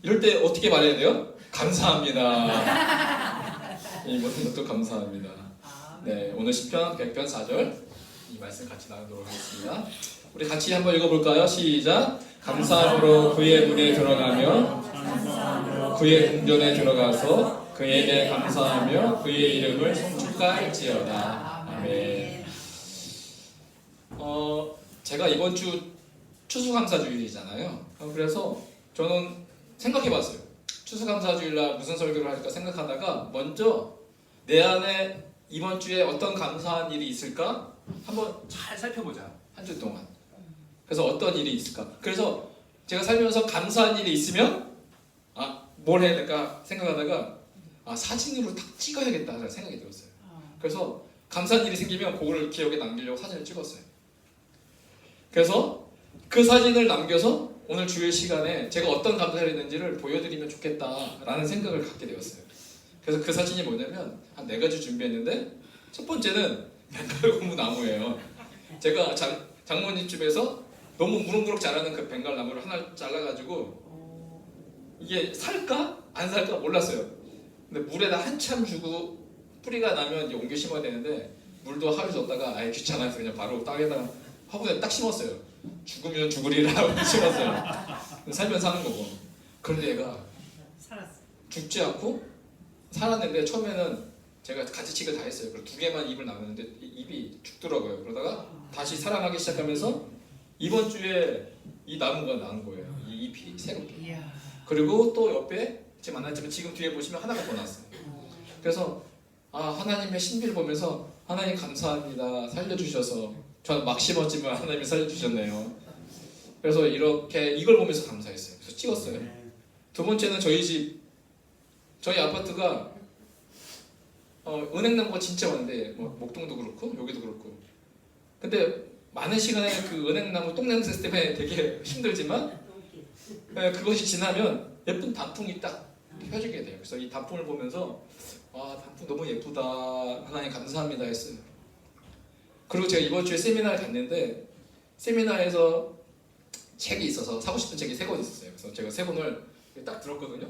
이럴 때 어떻게 말해야 돼요? 감사합니다. 이 모든 것도 감사합니다. 네, 오늘 시편 100편 4절 이 말씀 같이 나누도록 하겠습니다. 우리 같이 한번 읽어볼까요? 시작. 감사함으로 그의 문에 들어가며 그의 궁전에 들어가서 그에게 감사하며 그의 이름을 송축할지어다. 아멘. 제가 이번 주 추수감사주일이잖아요. 그래서 저는 생각해봤어요. 추수감사주일날 무슨 설교를 할까 생각하다가 먼저 내 안에 이번 주에 어떤 감사한 일이 있을까 한번 잘 살펴보자. 한 주 동안. 그래서 어떤 일이 있을까? 그래서 제가 살면서 감사한 일이 있으면 뭘 해야 될까 생각하다가 사진으로 딱 찍어야겠다 생각이 들었어요. 그래서 감사한 일이 생기면 그거를 기억에 남기려고 사진을 찍었어요. 그래서 그 사진을 남겨서 오늘 주일 시간에 제가 어떤 감사를 했는지를 보여드리면 좋겠다라는 생각을 갖게 되었어요. 그래서 그 사진이 뭐냐면 한 4가지 준비했는데 첫 번째는 벵갈고무 나무예요. 제가 장모님 집에서 너무 무럭무럭 자라는 그 벵갈나무를 하나 잘라가지고 이게 살까? 안 살까? 몰랐어요. 근데 물에다 한참 주고 뿌리가 나면 이제 옮겨 심어야 되는데 물도 하루 줬다가 아예 귀찮아서 그냥 바로 땅에다가 화분에 딱 심었어요. 죽으면 죽으리라고 심었어요. 살면 사는 거고. 그런데 얘가 죽지 않고 살았는데 처음에는 제가 가지치기를 다 했어요. 그래서 2개만 입을 나눴는데 입이 죽더라고요. 그러다가 다시 살아나기 시작하면서 이번 주에 이 나무가 나온 거예요. 이 잎이 새롭게. 그리고 또 옆에 지금 안 났지만 지금 뒤에 보시면 하나가 더 났어요. 그래서 하나님의 신비를 보면서 하나님 감사합니다. 살려주셔서 저는 막 심었지만 하나님이 살려주셨네요. 그래서 이렇게 이걸 보면서 감사했어요. 그래서 찍었어요. 두 번째는 저희 아파트가 은행나무가 진짜 많은데 목동도 그렇고 여기도 그렇고 근데 많은 시간에 그 은행나무 똥냄새 때문에 되게 힘들지만 그것이 지나면 예쁜 단풍이 딱 펴지게 돼요. 그래서 이 단풍을 보면서 단풍 너무 예쁘다 하나님 감사합니다 했어요. 그리고 제가 이번 주에 세미나를 갔는데 세미나에서 책이 있어서 사고 싶은 책이 3권 있었어요. 그래서 제가 3권을 딱 들었거든요.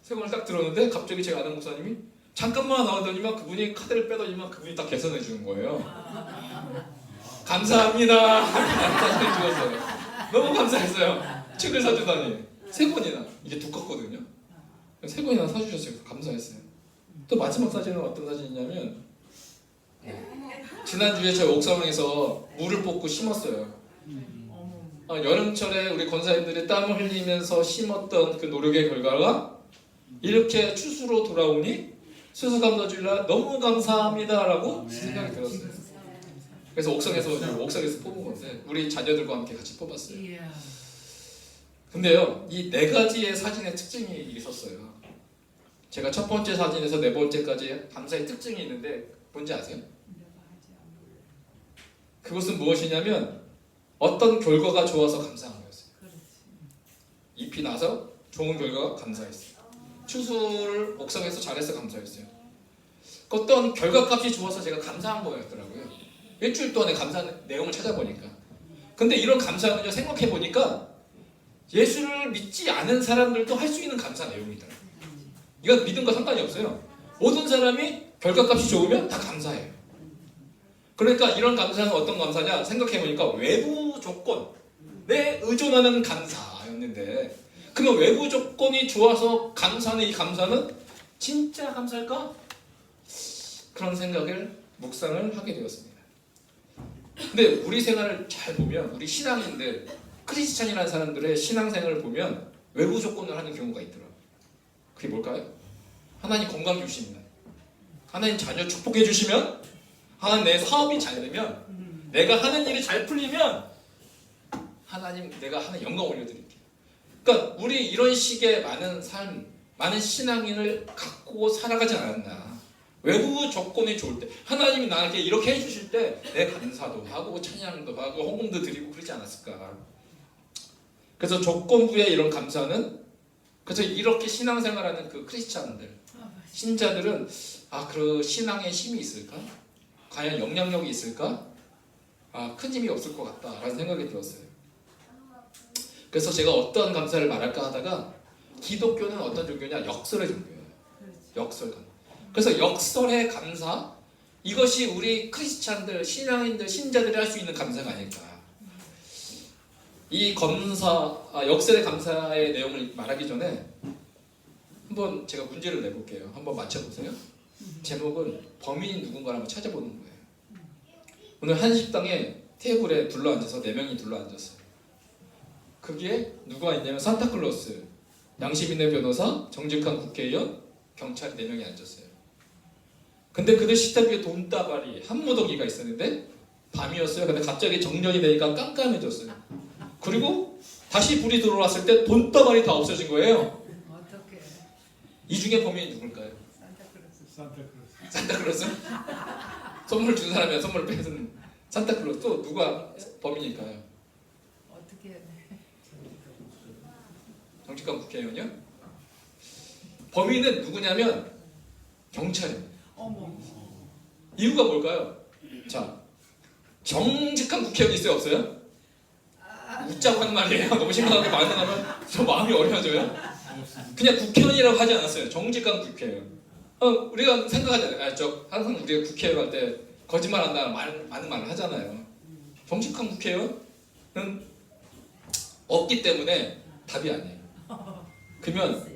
3권을 딱 들었는데 갑자기 제가 아는 목사님이 잠깐만 나오더니만 그분이 카드를 빼더니만 그분이 딱 계산해 주는 거예요. 감사합니다. 사진을 찍었어요. 너무 감사했어요. 책을 사주다니 3권이나 이게 두껍거든요. 3권이나 사주셨어요. 감사했어요. 또 마지막 사진은 어떤 사진이냐면 지난주에 저희 옥상에서 물을 뽑고 심었어요. 여름철에 우리 권사님들이 땀을 흘리면서 심었던 그 노력의 결과가 이렇게 추수로 돌아오니 추수감사주일날 너무 감사합니다라고 생각이 들었어요. 그래서 옥상에서 뽑은 건데 우리 자녀들과 함께 같이 뽑았어요. 근데요, 이 4가지의 사진의 특징이 있었어요. 제가 첫 번째 사진에서 4번째까지 감사의 특징이 있는데 뭔지 아세요? 그것은 무엇이냐면 어떤 결과가 좋아서 감사한 거였어요. 잎이 나서 좋은 결과가 감사했어요. 추수를 옥상에서 잘해서 감사했어요. 어떤 결과값이 좋아서 제가 감사한 거였더라고요. 일주일 동안에 감사한 내용을 찾아보니까. 근데 이런 감사는요, 생각해보니까 예수를 믿지 않은 사람들도 할 수 있는 감사 내용이더라고요. 이건 믿음과 상관이 없어요. 모든 사람이 결과값이 좋으면 다 감사해요. 그러니까 이런 감사는 어떤 감사냐 생각해보니까 외부 조건에 의존하는 감사였는데 그러면 외부 조건이 좋아서 감사하는 이 감사는 진짜 감사일까? 그런 생각을 묵상을 하게 되었습니다. 근데 우리 생활을 잘 보면 우리 신앙인들 크리스찬이라는 사람들의 신앙생활을 보면 외부 조건을 하는 경우가 있더라고요. 그게 뭘까요? 하나님 건강 주시면, 하나님 자녀 축복해 주시면, 하나님 내 사업이 잘 되면, 내가 하는 일이 잘 풀리면 하나님 내가 하는 영광 올려드릴게요. 그러니까 우리 이런 식의 많은 삶, 많은 신앙인을 갖고 살아가지 않았나. 외부 조건이 좋을 때 하나님이 나에게 이렇게 해주실 때 내 감사도 하고 찬양도 하고 헌금도 드리고 그러지 않았을까. 그래서 조건부의 이런 감사는 그래서 이렇게 신앙생활하는 그 크리스찬들 신자들은 그 신앙에 힘이 있을까? 과연 영향력이 있을까? 큰 힘이 없을 것 같다라는 생각이 들었어요. 그래서 제가 어떤 감사를 말할까 하다가 기독교는 어떤 종교냐? 역설의 종교예요. 역설 감사. 그래서 역설의 감사, 이것이 우리 크리스찬들, 신앙인들, 신자들이 할 수 있는 감사가 아닐까. 이 역설의 감사의 내용을 말하기 전에 한번 제가 문제를 내볼게요. 한번 맞춰보세요. 제목은 범인이 누군가를 한번 찾아보는 거예요. 오늘 한 식당에 테이블에 둘러앉아서 4명이 둘러앉았어요. 거기에 누가 있냐면 산타클로스, 양심 있는 변호사, 정직한 국회의원, 경찰 4명이 앉았어요. 근데 그들 식탁 위에 돈다발이 한 무더기가 있었는데 밤이었어요. 근데 갑자기 정전이 되니까 깜깜해졌어요. 그리고 다시 불이 들어왔을 때 돈다발이 다 없어진 거예요. 어떻게? 이 중에 범인이 누굴까요? 산타클로스? 선물 준 사람이야. 선물 뺏은 산타클로스. 또 누가 범인일까요? 어떻게 해야 돼? 정직한 국회의원이요? 범인은 누구냐면 경찰입니다. 어머. 이유가 뭘까요? 자, 정직한 국회의원 있어요, 없어요? 웃자고 하는 말이에요. 너무 심각하게 반응하면 저 마음이 어려워져요. 그냥 국회의원이라고 하지 않았어요. 정직한 국회의원. 우리가 생각하잖아요. 항상 우리가 국회의원 할 때 거짓말 한다는 많은 말을 하잖아요. 정직한 국회의원은 없기 때문에 답이 아니에요. 그러면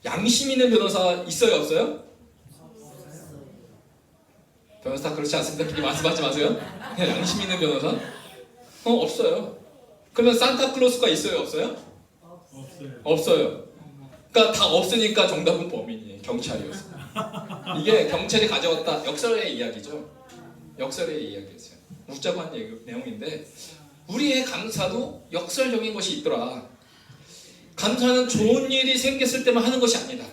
양심 있는 변호사 있어요, 없어요? 변호사 다 그렇지 않습니다. 그렇게 말씀하지 마세요. 그냥 양심 있는 변호사? 없어요. 그러면 산타클로스가 있어요, 없어요? 없어요. 그러니까 다 없으니까 정답은 범인이에요. 경찰이었어요. 이게 경찰이 가져왔다. 역설의 이야기죠. 역설의 이야기였어요. 웃자고 한 내용인데 우리의 감사도 역설적인 것이 있더라. 감사는 좋은 일이 생겼을 때만 하는 것이 아니다.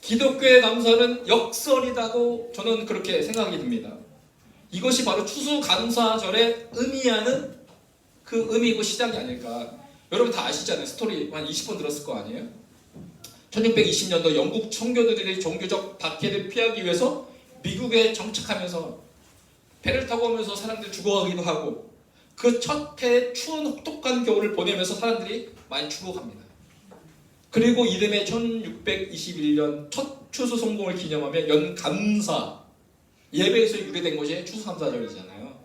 기독교의 감사는 역설이라고 저는 그렇게 생각이 듭니다. 이것이 바로 추수감사절에 의미하는 그 의미고 시작이 아닐까. 여러분 다 아시잖아요. 스토리 한 20번 들었을 거 아니에요? 1620년도 영국 청교도들이 종교적 박해를 피하기 위해서 미국에 정착하면서 배를 타고 오면서 사람들이 죽어가기도 하고 그 첫 해에 추운 혹독한 겨울을 보내면서 사람들이 많이 죽어갑니다. 그리고 이듬해 1621년 첫 추수 성공을 기념하며 연감사 예배에서 유래된 것이 추수감사절이잖아요.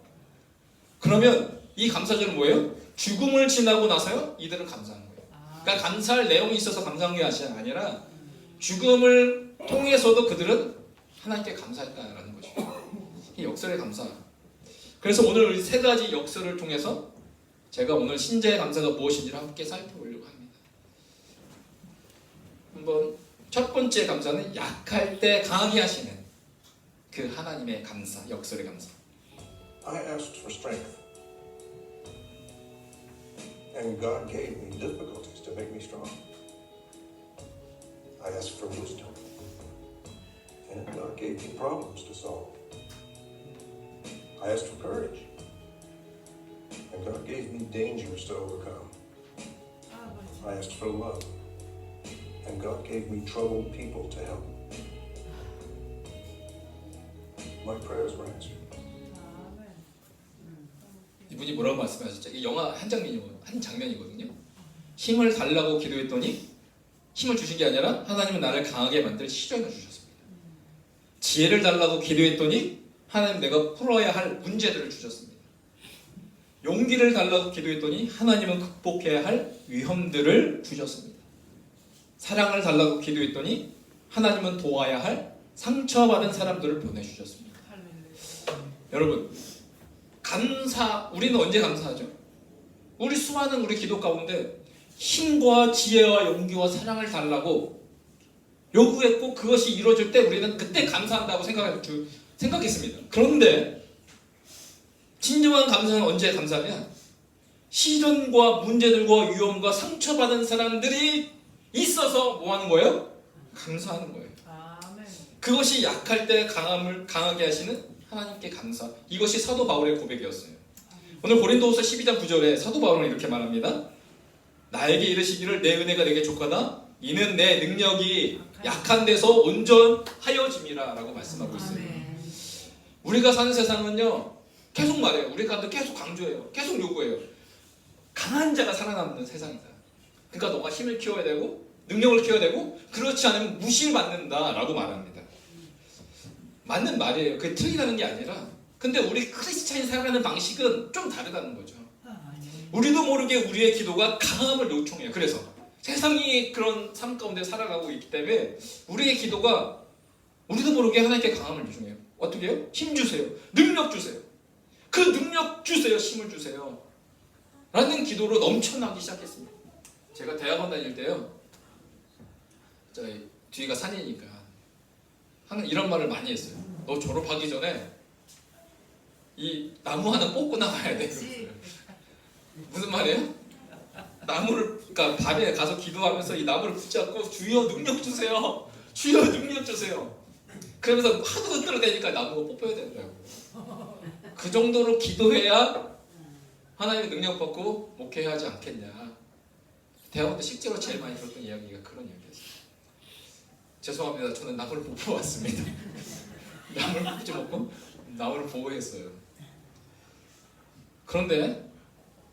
그러면 이 감사절은 뭐예요? 죽음을 지나고 나서요 이들은 감사하는 거예요. 그러니까 감사할 내용이 있어서 감사한 게 아니라 죽음을 통해서도 그들은 하나님께 감사했다라는 것이죠. 이 역설의 감사. 그래서 오늘 우리 3가지 역설을 통해서 제가 오늘 신자의 감사가 무엇인지를 함께 살펴보려고 합니다. 한번 첫 번째 감사는 약할 때 강하게 하시는 그 하나님의 감사, 역설의 감사. I asked for strength, and God gave me difficulties to make me strong. I asked for wisdom, and God gave me problems to solve. I asked for courage, and God gave me dangers to overcome. I asked for love, and God gave me troubled people to help. My prayers were answered. 이분이 뭐라고 말씀하셨죠? 이 영화 한 장면이거든요. 힘을 달라고 기도했더니 힘을 주신 게 아니라 하나님은 나를 강하게 만들 시련을 주셨습니다. 지혜를 달라고 기도했더니 하나님 내가 풀어야 할 문제들을 주셨습니다. 용기를 달라고 기도했더니 하나님은 극복해야 할 위험들을 주셨습니다. 사랑을 달라고 기도했더니 하나님은 도와야 할 상처받은 사람들을 보내주셨습니다. 여러분 우리는 언제 감사하죠? 우리 수많은 우리 기도 가운데 힘과 지혜와 용기와 사랑을 달라고 요구했고 그것이 이루어질 때 우리는 그때 감사한다고 생각했습니다. 그런데 진정한 감사는 언제 감사하냐? 시련과 문제들과 위험과 상처받은 사람들이 있어서 뭐 하는 거예요? 감사하는 거예요. 그것이 약할 때 강하게 하시는 하나님께 감사. 이것이 사도 바울의 고백이었어요. 오늘 고린도후서 12장 9절에 사도 바울은 이렇게 말합니다. 나에게 이르시기를 내 은혜가 내게 족하다. 이는 내 능력이 약한 데서 온전하여짐이라 라고 말씀하고 있어요. 우리가 사는 세상은요 계속 말해요. 우리가 계속 강조해요. 계속 요구해요. 강한 자가 살아남는 세상이다. 그러니까 너가 힘을 키워야 되고 능력을 키워야 되고 그렇지 않으면 무시를 받는다라고 말합니다. 맞는 말이에요. 그게 틀리다는 게 아니라 근데 우리 크리스찬이 살아가는 방식은 좀 다르다는 거죠. 우리도 모르게 우리의 기도가 강함을 요청해요. 그래서 세상이 그런 삶 가운데 살아가고 있기 때문에 우리의 기도가 우리도 모르게 하나님께 강함을 요청해요. 어떻게 해요? 힘 주세요. 능력 주세요. 그 능력 주세요. 힘을 주세요. 라는 기도로 넘쳐나기 시작했습니다. 제가 대학원 다닐 때요. 저희 뒤가 산이니까 하는 이런 말을 많이 했어요. 너 졸업하기 전에 이 나무 하나 뽑고 나가야 돼. 그랬어요. 무슨 말이에요? 나무를 그러니까 밤에 가서 기도하면서 이 나무를 붙잡고 주여 능력 주세요. 주여 능력 주세요. 그러면서 하도 흔들어대니까 나무가 뽑혀야 되더라고요. 그 정도로 기도해야 하나님의 능력 받고 목회하지 않겠냐. 대학원 때 실제로 제일 많이 들었던 이야기가 그런 이야기였어요. 죄송합니다. 저는 나무를 못 뽑았습니다. 나무를 뽑지 못고 나무를 보호했어요. 그런데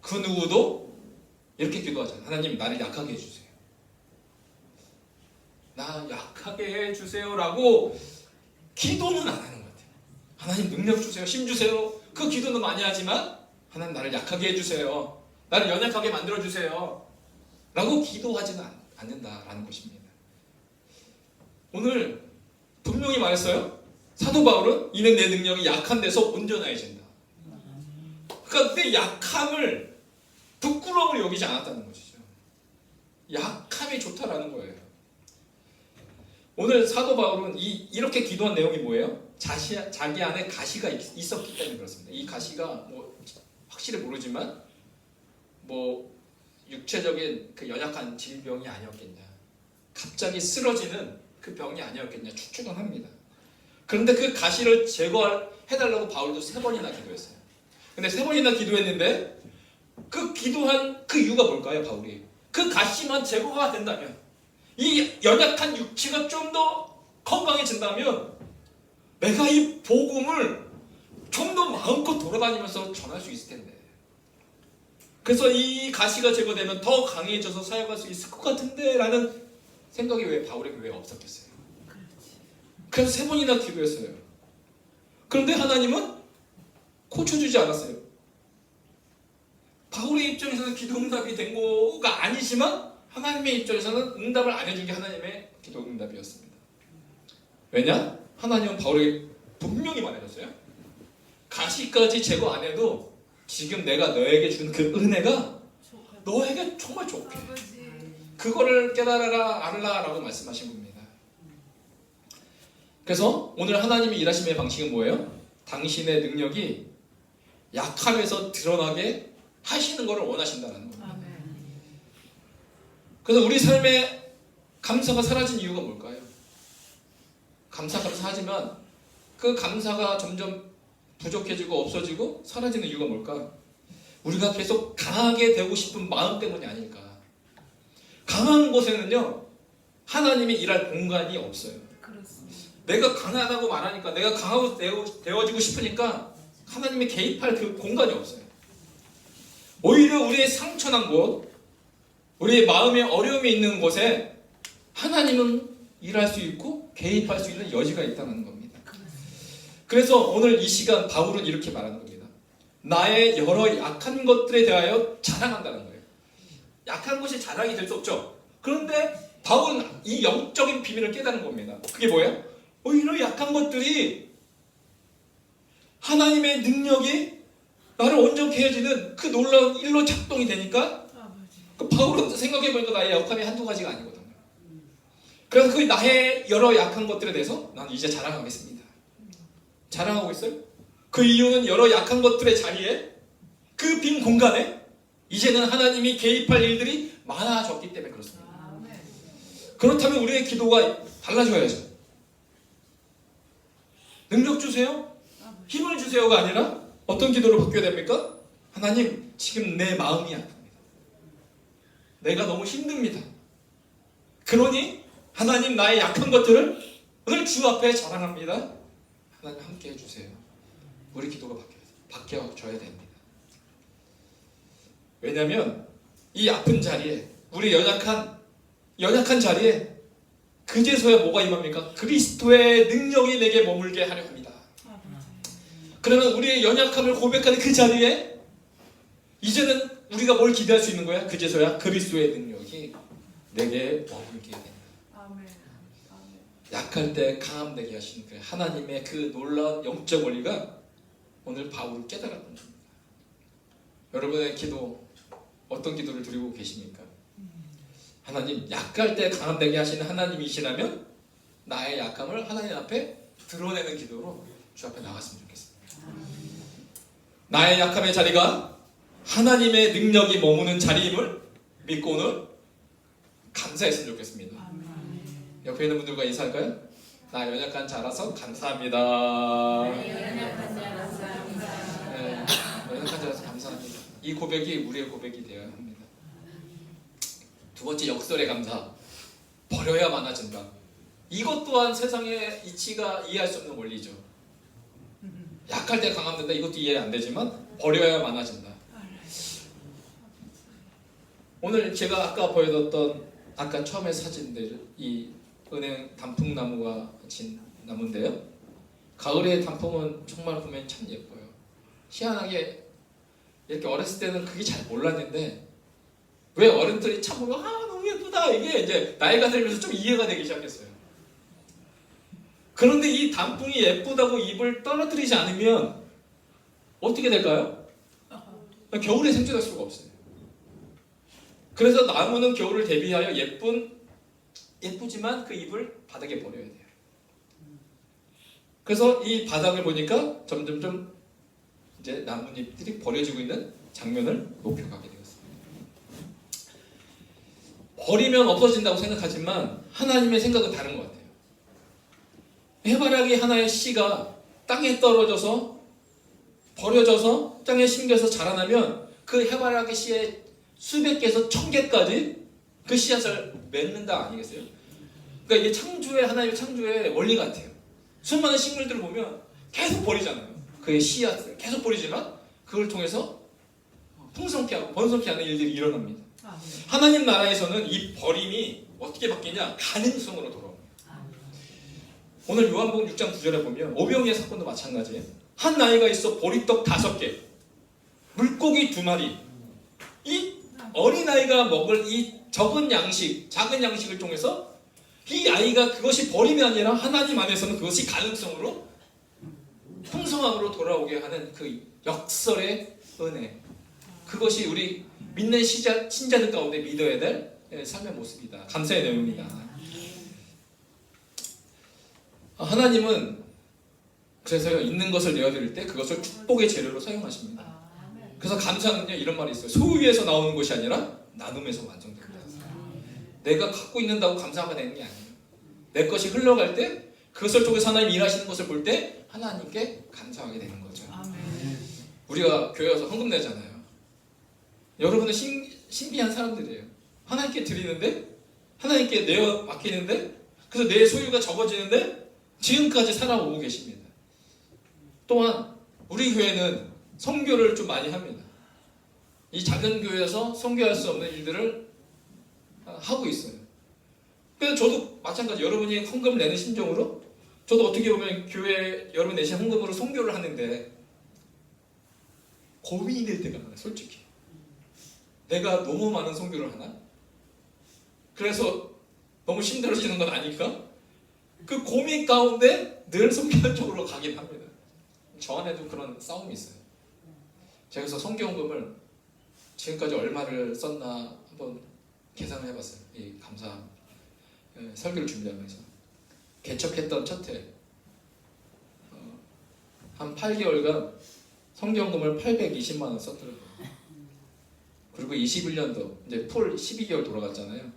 그 누구도 이렇게 기도하잖아요. 하나님 나를 약하게 해주세요. 나 약하게 해주세요라고 기도는 안 하는 것 같아요. 하나님 능력 주세요. 힘 주세요. 그 기도는 많이 하지만 하나님 나를 약하게 해주세요. 나를 연약하게 만들어주세요. 라고 기도하지는 않는다라는 것입니다. 오늘 분명히 말했어요. 사도 바울은 이는 내 능력이 약한 데서 온전해진다. 그러니까 내 약함을 부끄러움을 여기지 않았다는 것이죠. 약함이 좋다라는 거예요. 오늘 사도 바울은 이렇게 기도한 내용이 뭐예요? 자기 안에 가시가 있었기 때문에 그렇습니다. 이 가시가 뭐 확실히 모르지만 뭐 육체적인 그 연약한 질병이 아니었겠냐, 갑자기 쓰러지는 그 병이 아니었겠냐 추측은 합니다. 그런데 그 가시를 제거해달라고 바울도 3번이나 기도했어요. 근데 3번이나 기도했는데 그 기도한 그 이유가 뭘까요? 바울이 그 가시만 제거가 된다면, 이 연약한 육체가 좀 더 건강해진다면 내가 이 복음을 좀 더 마음껏 돌아다니면서 전할 수 있을 텐데, 그래서 이 가시가 제거되면 더 강해져서 사역할 수 있을 것 같은데 라는 생각이 왜 바울에게 왜 없었겠어요? 그래서 3번이나 기도했어요. 그런데 하나님은 고쳐주지 않았어요. 바울의 입장에서는 기도 응답이 된 거가 아니지만 하나님의 입장에서는 응답을 안 해준 게 하나님의 기도 응답이었습니다. 왜냐? 하나님은 바울에게 분명히 말해줬어요. 가시까지 제거 안 해도 지금 내가 너에게 준 그 은혜가 너에게 정말 좋게, 그거를 깨달아라 알라라고 말씀하신 겁니다. 그래서 오늘 하나님이 일하심의 방식은 뭐예요? 당신의 능력이 약함에서 드러나게 하시는 것을 원하신다는 겁니다. 그래서 우리 삶에 감사가 사라진 이유가 뭘까요? 감사가 사라지면 그 감사가 점점 부족해지고 없어지고 사라지는 이유가 뭘까? 우리가 계속 강하게 되고 싶은 마음 때문이 아닐까? 강한 곳에는요 하나님이 일할 공간이 없어요. 그렇습니다. 내가 강하다고 말하니까, 내가 강하고 되어지고 싶으니까 하나님이 개입할 그 공간이 없어요. 오히려 우리의 상처난 곳, 우리의 마음에 어려움이 있는 곳에 하나님은 일할 수 있고 개입할 수 있는 여지가 있다는 겁니다. 그래서 오늘 이 시간 바울은 이렇게 말하는 겁니다. 나의 여러 약한 것들에 대하여 자랑한다는 거예요. 약한 것이 자랑이 될 수 없죠. 그런데 바울은 이 영적인 비밀을 깨닫는 겁니다. 그게 뭐예요? 오히려 약한 것들이 하나님의 능력이 나를 온전케 해주는 그 놀라운 일로 작동이 되니까, 그 바울은 생각해보니까 나의 약함이 한두 가지가 아니거든요. 그래서 그 나의 여러 약한 것들에 대해서 나는 이제 자랑하겠습니다. 자랑하고 있어요. 그 이유는 여러 약한 것들의 자리에, 그 빈 공간에 이제는 하나님이 개입할 일들이 많아졌기 때문에 그렇습니다. 그렇다면 우리의 기도가 달라져야죠. 능력 주세요, 힘을 주세요가 아니라 어떤 기도를 바뀌어야 됩니까? 하나님 지금 내 마음이 아픕니다. 내가 너무 힘듭니다. 그러니 하나님 나의 약한 것들을 오늘 주 앞에 자랑합니다. 하나님 함께 해주세요. 우리 기도가 바뀌어져야 됩니다. 왜냐하면 이 아픈 자리에 우리 연약한 자리에 그제서야 뭐가 임합니까? 그리스도의 능력이 내게 머물게 하려 합니다. 그러면 우리의 연약함을 고백하는 그 자리에 이제는 우리가 뭘 기대할 수 있는 거야? 그제서야 그리스도의 능력이 내게 머물게 된다. 아멘. 약할 때 강함 되게 하시는 그 하나님의 그 놀라운 영적 원리가 오늘 바울을 깨달았던 겁니다. 여러분의 기도 어떤 기도를 드리고 계십니까? 하나님, 약할 때 강함 되게 하시는 하나님이시라면 나의 약함을 하나님 앞에 드러내는 기도로 주 앞에 나갔으면 좋겠습니다. 나의 약함의 자리가 하나님의 능력이 머무는 자리임을 믿고 오늘 감사했으면 좋겠습니다. 옆에 있는 분들과 인사할까요? 나 연약한 자라서 감사합니다. 연약한 자라서 감사합니다. 네, 연약한 자라서 감사합니다. 이 고백이 우리의 고백이 되어야 합니다. 두 번째, 역설의 감사. 버려야 많아진다. 이것 또한 세상의 이치가 이해할 수 없는 원리죠. 약할 때 강함된다. 이것도 이해 안 되지만 버려야 많아진다. 오늘 제가 아까 보여줬던 아까 처음에 사진들, 이 은행 단풍나무가 진 나무인데요. 가을의 단풍은 정말 보면 참 예뻐요. 희한하게 이렇게 어렸을 때는 그게 잘 몰랐는데 왜 어른들이 참 보면 너무 예쁘다 이게 이제 나이가 들면서 좀 이해가 되기 시작했어요. 그런데 이 단풍이 예쁘다고 입을 떨어뜨리지 않으면 어떻게 될까요? 겨울에 생존할 수가 없어요. 그래서 나무는 겨울을 대비하여 예쁘지만 그 잎을 바닥에 버려야 돼요. 그래서 이 바닥을 보니까 점점점 이제 나뭇잎들이 버려지고 있는 장면을 목격하게 되었습니다. 버리면 없어진다고 생각하지만 하나님의 생각은 다른 것 같아요. 해바라기 하나의 씨가 땅에 떨어져서 버려져서 땅에 심겨서 자라나면 그 해바라기 씨의 수백 개에서 1000개까지 그 씨앗을 맺는다 아니겠어요? 그러니까 이게 하나님의 창조의 원리 같아요. 수많은 식물들을 보면 계속 버리잖아요. 그의 씨앗을 계속 버리지만 그걸 통해서 풍성케 하고 번성케 하는 일들이 일어납니다. 하나님 나라에서는 이 버림이 어떻게 바뀌냐? 가능성으로 돌아옵니다. 오늘 요한복음 6장 9절에 보면 오병이의 사건도 마찬가지예요. 한 아이가 있어 보리떡 5개, 물고기 2마리. 이 어린아이가 먹을 이 작은 양식을 통해서 이 아이가 그것이 버림이 아니라 하나님 안에서는 그것이 가능성으로 풍성함으로 돌아오게 하는 그 역설의 은혜. 그것이 우리 믿는 신자들 가운데 믿어야 될 삶의 모습이다. 감사의 내용입니다. 하나님은 그래서요, 있는 것을 내어드릴 때 그것을 축복의 재료로 사용하십니다. 그래서 감사는요, 이런 말이 있어요. 소유에서 나오는 것이 아니라 나눔에서 완성된다. 내가 갖고 있는다고 감사가 되는 게 아니에요. 내 것이 흘러갈 때 그것을 통해서 하나님 일하시는 것을 볼 때 하나님께 감사하게 되는 거죠. 우리가 교회 와서 헌금 내잖아요. 여러분은 신비한 사람들이에요. 하나님께 드리는데, 하나님께 내어 맡기는데, 그래서 내 소유가 적어지는데 지금까지 살아오고 계십니다. 또한 우리 교회는 선교를 좀 많이 합니다. 이 작은 교회에서 선교할 수 없는 일들을 하고 있어요. 그래서 저도 마찬가지, 여러분이 헌금을 내는 심정으로 저도 어떻게 보면 교회 여러분 내신 헌금으로 선교를 하는데 고민이 될 때가 많아요. 솔직히 내가 너무 많은 선교를 하나? 그래서 너무 힘들어지는 건 아닐까? 그 고민 가운데 늘 선교 쪽으로 가긴 합니다. 저 안에도 그런 싸움이 있어요. 제가 그래서 선교헌금을 지금까지 얼마를 썼나 한번 계산을 해봤어요. 이 감사 설교를 준비하면서 개척했던 첫 해 한 8개월간 선교헌금을 820만 원 썼더라고요. 그리고 21년도 이제 풀 12개월 돌아갔잖아요.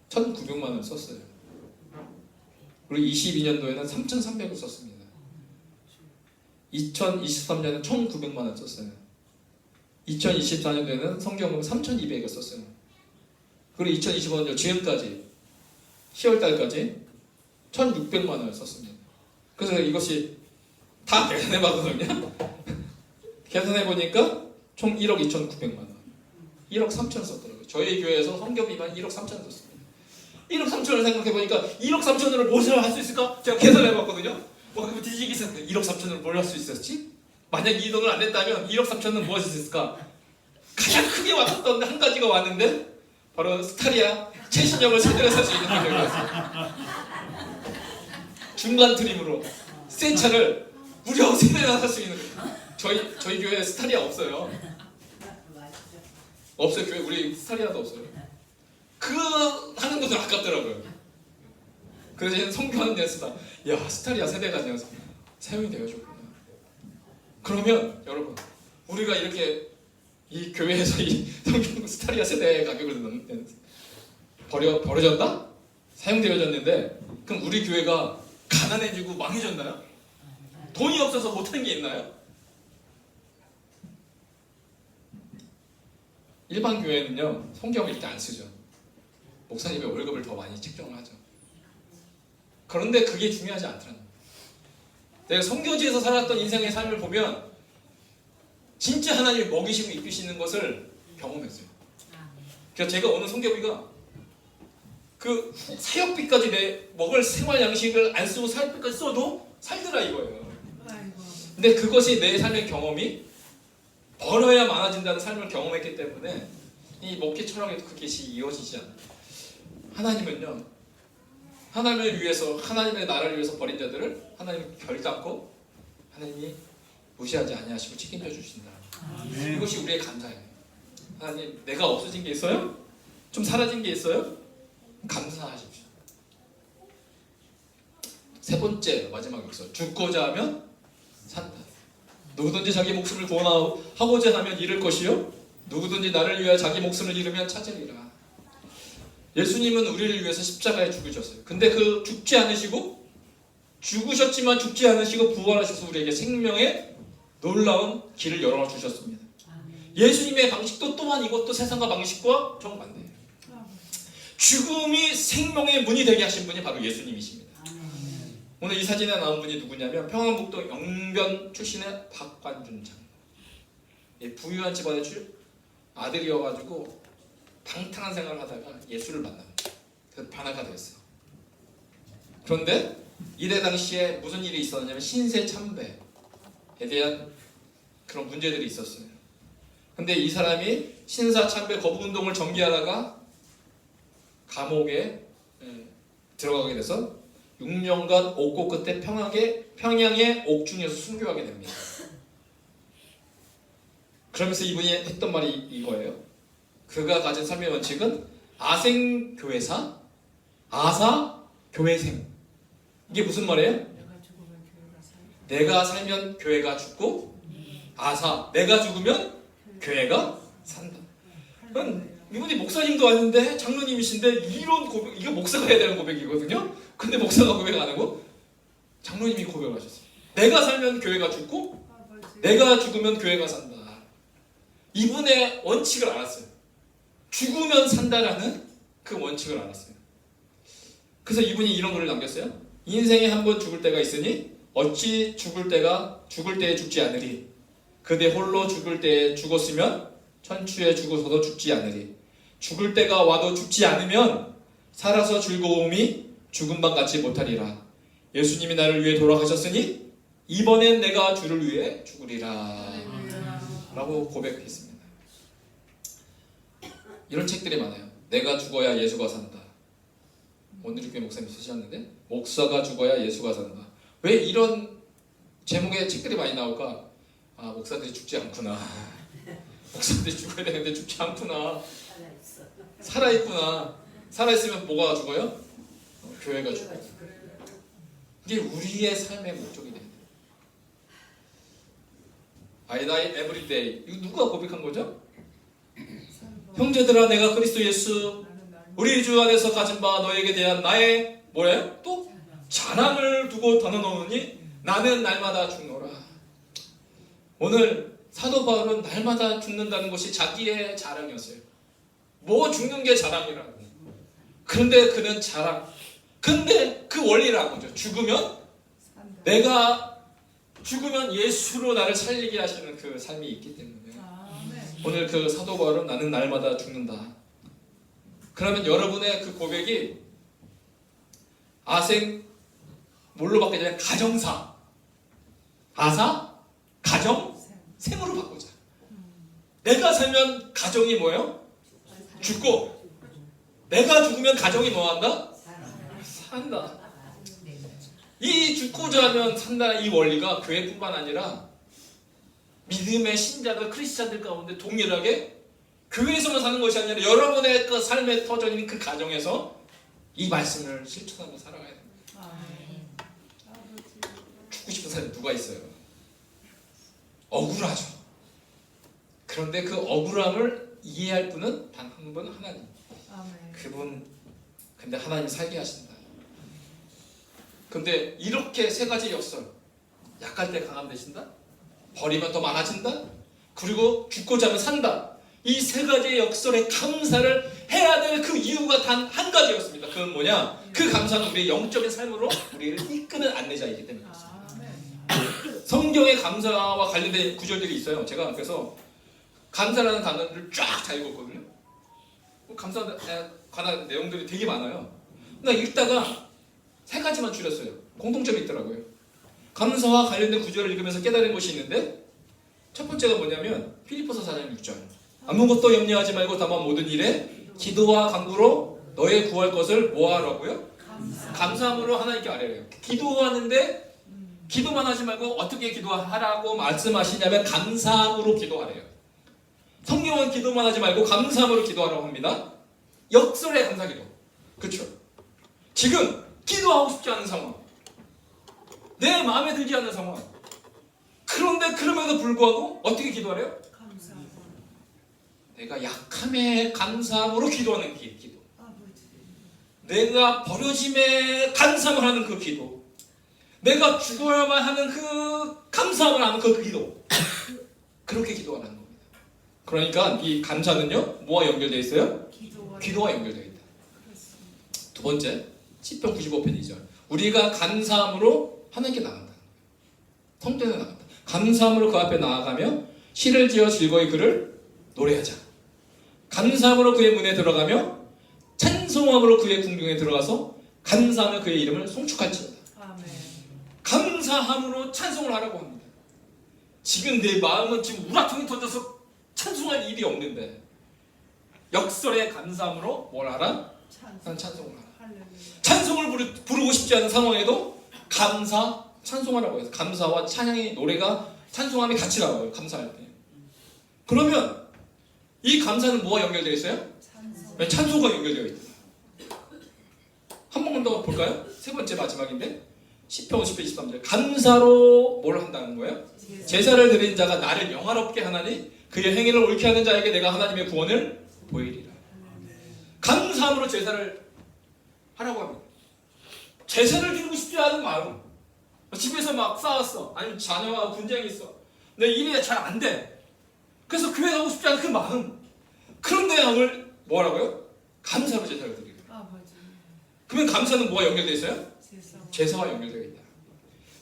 1,900만 원 썼어요. 그리고 22년도에는 3,300을 썼습니다. 2023년에는 1,900만 원 썼어요. 2024년도에는 성경금 3,200을 썼어요. 그리고 2025년 지금까지 10월달까지 1,600만 원을 썼습니다. 그래서 이것이 다 계산해봤거든요. 계산해보니까 총 1억 2,900만 원, 1억 3천 썼더라고요. 저희 교회에서 성교비만 1억 3천 썼습니다. 1억 3천을 생각해보니까 1억 3천으로 무엇을 할 수 있을까? 제가 계산해봤거든요. 그럼 뒤지기 있었는데 1억 3천으로 뭘 할 수 있었지? 만약 이 돈을 안 냈다면 1억 3천은 무엇이 있을까? 가장 크게 왔었던 한 가지가 왔는데 바로 스타리아 최신형을 세대로 살 수 있는 가격이었어요. 중간 트림으로 새 차를 무려 3대나 살 수 있는 거예요. 저희 교회에 스타리아 없어요. 없어요. 교회 우리 스타리아도 없어요. 그거 하는 것도 아깝더라고요. 그래서 성교하는 데서 야 스타리아 세대가 되어서 사용이 되어줬구나. 그러면 여러분 우리가 이렇게 이 교회에서 이 성경 스타리아 세대의 가격을 버려졌다? 사용되어졌는데 그럼 우리 교회가 가난해지고 망해졌나요? 돈이 없어서 못하는 게 있나요? 일반 교회는요 성경을 이렇게 안 쓰죠. 목사님의 월급을 더 많이 책정을 하죠. 그런데 그게 중요하지 않더라는 거예요. 내가 성교지에서 살았던 인생의 삶을 보면 진짜 하나님이 먹이시고 입히시는 것을 경험했어요. 그래서 제가 오는 성교비가 그 사역비까지 내 먹을 생활 양식을 안 쓰고 사역비까지 써도 살더라 이거예요. 근데 그것이 내 삶의 경험이 벌어야 많아진다는 삶을 경험했기 때문에 이 목회 철학에도 그것이 이어지지 않아요. 하나님은요 하나님을 위해서 하나님의 나라를 위해서 버린 자들을 하나님이 결단코 하나님이 무시하지 아니하시고 책임져 주신다. 이것이 우리의 감사예요. 하나님 내가 없어진 게 있어요? 좀 사라진 게 있어요? 감사하십시오. 세 번째 마지막 역사 죽고자 하면 산다. 누구든지 자기 목숨을 구원하고자 하면 잃을 것이요 누구든지 나를 위하여 자기 목숨을 잃으면 찾으리라. 예수님은 우리를 위해서 십자가에 죽으셨어요. 근데 그 죽지 않으시고 죽으셨지만 죽지 않으시고 부활하셔서 우리에게 생명의 놀라운 길을 열어주셨습니다. 예수님의 방식도 또한 이것도 세상과 방식과 정반대예요. 죽음이 생명의 문이 되게 하신 분이 바로 예수님이십니다. 오늘 이 사진에 나온 분이 누구냐면 평안북도 영변 출신의 박관준 장로. 부유한 집안의 아들이어가지고 방탕한 생활을 하다가 예수를 만납니다. 그래서 변화가 되었어요. 그런데 이때 당시에 무슨 일이 있었냐면 신세 참배에 대한 그런 문제들이 있었어요. 근데 이 사람이 신사 참배 거부 운동을 전개하다가 감옥에 들어가게 돼서 6년간 옥고 끝에 평양의 옥중에서 순교하게 됩니다. 그러면서 이분이 했던 말이 이거예요. 그가 가진 삶의 원칙은 아생교회사, 아사교회생. 이게 무슨 말이에요? 내가 살면 교회가 죽고 아사, 내가 죽으면 교회가 산다. 이분이 목사님도 아닌데 장로님이신데 이런 고백, 이거 목사가 해야 되는 고백이거든요. 근데 목사가 고백 안 하고 장로님이 고백을 하셨어요. 내가 살면 교회가 죽고 내가 죽으면 교회가 산다. 이분의 원칙을 알았어요. 죽으면 산다라는 그 원칙을 알았어요. 그래서 이분이 이런 글을 남겼어요. 인생에 한 번 죽을 때가 있으니 어찌 죽을 때에 죽지 않으리. 그대 홀로 죽을 때에 죽었으면 천추에 죽어서도 죽지 않으리. 죽을 때가 와도 죽지 않으면 살아서 즐거움이 죽음만 같지 못하리라. 예수님이 나를 위해 돌아가셨으니 이번엔 내가 주를 위해 죽으리라 라고 고백했습니다. 이런 책들이 많아요. 내가 죽어야 예수가 산다. 오늘교회 목사님 쓰셨는데 목사가 죽어야 예수가 산다. 왜 이런 제목의 책들이 많이 나올까? 아, 목사들이 죽지 않구나. 목사들이 죽어야 되는데 죽지 않구나. 살아있구나. 살아있으면 뭐가 죽어요? 교회가 죽어요. 이게 우리의 삶의 목적이 돼요. I die every day. 이거 누가 고백한 거죠? 형제들아 내가 그리스도 예수 우리 주 안에서 가진 바 너에게 대한 나의 뭐예요? 또 자랑을 두고 더넣으니 나는 날마다 죽노라. 오늘 사도 바울은 날마다 죽는다는 것이 자기의 자랑이었어요. 뭐 죽는 게 자랑이라고. 그런데 그는 자랑. 근데 그 원리라는 거죠. 내가 죽으면 예수로 나를 살리게 하시는 그 삶이 있기 때문에 오늘 그 사도 바울은 나는 날마다 죽는다. 그러면 여러분의 그 고백이 아생 뭘로 바뀌냐? 면 가정사, 아사, 가정, 생으로 바꾸자. 내가 살면 가정이 뭐예요? 죽고, 내가 죽으면 가정이 뭐 한다? 산다. 이 죽고자 하면 산다는 이 원리가 교회뿐만 아니라 믿음의 신자들, 크리스찬들 가운데 동일하게 교회에서만 사는 것이 아니라 여러분의 그 삶의 터전인 그 가정에서 이 말씀을 실천하며 살아가야 됩니다. 죽고 싶은 사람이 누가 있어요? 억울하죠. 그런데 그 억울함을 이해할 분은 단 한 분, 하나님. 그분, 근데 하나님이 살게 하신다. 근데 이렇게 세 가지 역설, 약할 때 강함 되신다, 버리면 더 많아진다, 그리고 죽고자 하면 산다. 이 세 가지의 역설에 감사를 해야 될 그 이유가 단 한 가지였습니다. 그건 뭐냐? 그 감사는 우리의 영적인 삶으로 우리를 이끄는 안내자이기 때문이었습니다. 성경의 감사와 관련된 구절들이 있어요. 제가 그래서 감사라는 단어를 쫙 잘 읽었거든요. 감사에 관한 내용들이 되게 많아요. 근데 읽다가 세 가지만 줄였어요. 공통점이 있더라고요. 감사와 관련된 구절을 읽으면서 깨달은 것이 있는데, 첫 번째가 뭐냐면 필리포서 4장 6절, 아무것도 염려하지 말고 다만 모든 일에 기도와 간구로 너의 구할 것을 뭐 하라고요? 감사함으로 하나님께 아뢰래요. 기도하는데 기도만 하지 말고 어떻게 기도하라고 말씀하시냐면 감사함으로 기도하래요. 성경은 기도만 하지 말고 감사함으로 기도하라고 합니다. 역설의 감사기도. 그렇죠? 지금 기도하고 싶지 않은 상황, 내 마음에 들지 않는 상황, 그런데 그럼에도 불구하고 어떻게 기도하래요? 내가 약함에 감사함으로 기도하는 기도, 내가 버려짐에 감사함을 하는 그 기도, 내가 죽어야만 하는 그 감사함을 하는 그 기도, 그렇게 기도하는 겁니다. 그러니까 이 감사는요, 뭐와 연결되어 있어요? 기도와 연결되어 있다. 두 번째, 시편 95편 2절, 우리가 감사함으로 하나님께 나간다. 성전에 나간다. 감사함으로 그 앞에 나아가며 시를 지어 즐거이 그를 노래하자. 감사함으로 그의 문에 들어가며 찬송함으로 그의 궁중에 들어가서 감사하며 그의 이름을 송축할지어다. 감사함으로 찬송을 하라고 합니다. 지금 내 마음은 지금 우라통이 터져서 찬송할 일이 없는데, 역설의 감사함으로 뭘 하라? 찬송을 하라. 찬송을 부르고 싶지 않은 상황에도 찬송하라고 해서 감사와 찬양의 노래가, 찬송함이 같이 나와요. 감사할 때. 그러면 이 감사는 뭐와 연결되어 있어요? 찬송과 연결되어 있다. 한 번만 더 볼까요? 세 번째 마지막인데 시편 50편 23절, 감사로 뭘 한다는 거예요? 제사를 드린 자가 나를 영화롭게 하나니 그의 행위를 옳게 하는 자에게 내가 하나님의 구원을 보이리라. 감사함으로 제사를 하라고 합니다. 제사를 드리고 싶지 않은 마음, 집에서 막 싸웠어, 아니면 자녀와 분쟁이 있어, 내 일이 잘 안 돼, 그래서 교회 가고 싶지 않은 그 마음, 그런데 오늘 뭐라고요? 감사로 제사를 드리는 거예요. 그러면 감사는 뭐와 연결되어 있어요? 제사와 연결되어 있다.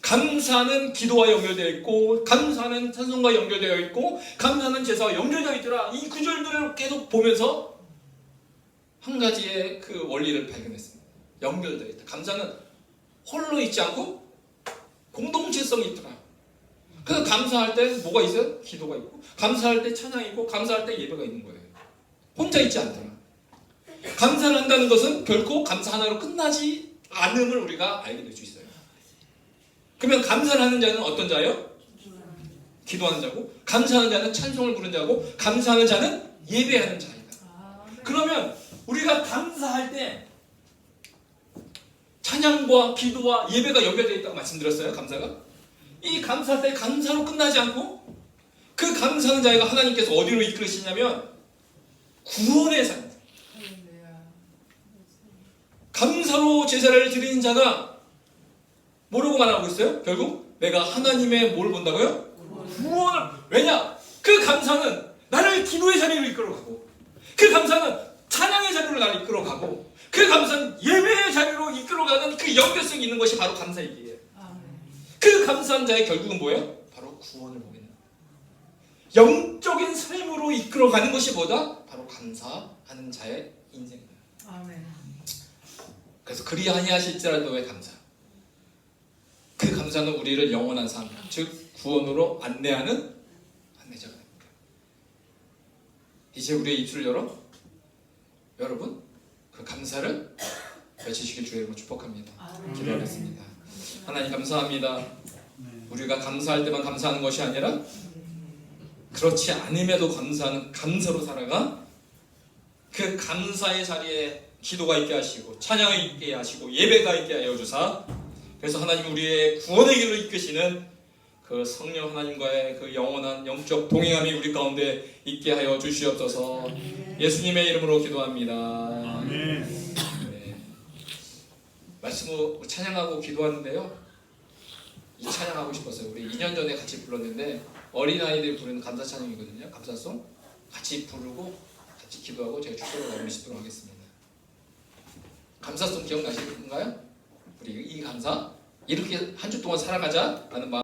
감사는 기도와 연결되어 있고, 감사는 찬송과 연결되어 있고, 감사는 제사와 연결되어 있더라. 이 구절들을 계속 보면서 한 가지의 그 원리를 발견했습니다. 연결되어 있다. 감사는 홀로 있지 않고 공동체성이 있더라. 그래서 감사할 때 뭐가 있어요? 기도가 있고, 감사할 때 찬양이 있고, 감사할 때 예배가 있는 거예요. 혼자 있지 않더라. 감사를 한다는 것은 결코 감사 하나로 끝나지 않음을 우리가 알게 될 수 있어요. 그러면 감사를 하는 자는 어떤 자예요? 기도하는 자고, 감사하는 자는 찬송을 부르는 자고, 감사하는 자는 예배하는 자이다. 그러면 우리가 감사할 때 찬양과 기도와 예배가 연결되어 있다고 말씀드렸어요. 감사가. 이 감사할 때 감사로 끝나지 않고, 그 감사하는 자가 하나님께서 어디로 이끌으시냐면 구원의 삶. 감사로 제사를 드리는 자가 뭐라고 말하고 있어요? 결국 내가 하나님의 뭘 본다고요? 구원을. 왜냐? 그 감사는 나를 기도의 자리로 이끌어가고, 그 감사는 찬양의 자리로 나를 이끌어가고, 그 감사는 예배의 자리로 이끌어가는 그 연결성이 있는 것이 바로 감사이기에, 그 감사한 자의 결국은 뭐예요? 바로 구원을 보게 된다. 영적인 삶으로 이끌어가는 것이 뭐다? 바로 감사하는 자의 인생이다. 아멘. 그래서 그리 아니하실지라도의 감사. 그 감사는 우리를 영원한 삶, 즉 구원으로 안내하는 안내자가 됩니다. 이제 우리의 입술을 열어 여러분 그 감사를 외치시길 주의 이름으로 축복합니다. 기도하겠습니다. 하나님 감사합니다. 우리가 감사할 때만 감사하는 것이 아니라 그렇지 않음에도 감사하는 감사로 살아가 그 감사의 자리에 기도가 있게 하시고 찬양이 있게 하시고 예배가 있게 하여 주사 그래서 하나님 우리의 구원의 길로 이끄시는 그 성령 하나님과의 그 영원한 영적 동행함이 우리 가운데 있게 하여 주시옵소서. 예수님의 이름으로 기도합니다. 아멘. 네. 말씀을 찬양하고 기도하는데요. 이 찬양하고 싶었어요. 우리 2년 전에 같이 불렀는데 어린아이들이 부르는 감사 찬양이거든요. 감사송 같이 부르고 같이 기도하고 제가 축도로 마무리하도록 하겠습니다. 감사송 기억나시는가요? 우리 이 감사 이렇게 한 주 동안 살아가자 라는 마음